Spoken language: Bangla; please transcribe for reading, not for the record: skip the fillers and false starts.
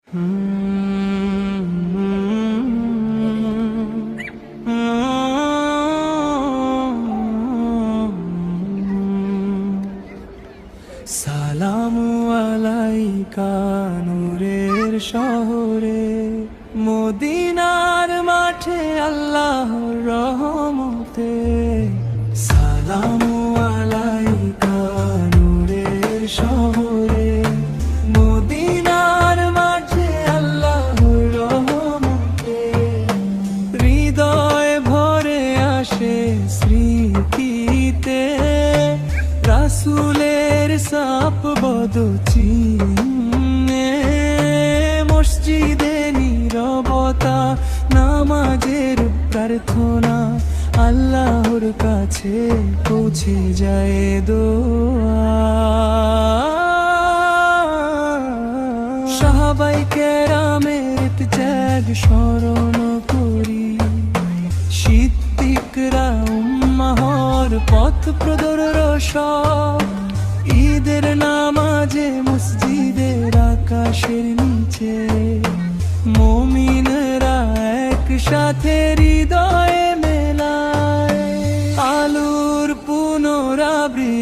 সালামু আলাইকা নূরের শহরে, মদিনার মাঠে আল্লাহর রহমতে। সালামু আলাইকা নূরের শহরে, মদিনার মাঠে আল্লাহর রহমতে। হৃদয় ভরে আসে স্মৃতিতে রাসূলের সাপ বদচিহ্নে। মসজিদে নীরবতা, নামাজের প্রার্থনা, আল্লাহর কাছে পৌঁছে যায় দোয়া। সাহাবায়ে কেরামের ত্যাগ স্মরণ করি, সিদ্দিকরা উম্মাহর পথ প্রদর্শক। ঈদের নামাজে মসজিদের আকাশের নিচে মুমিনরা একসাথে হৃদয়ে মেলায় আলোর পুনরাবৃত্তি।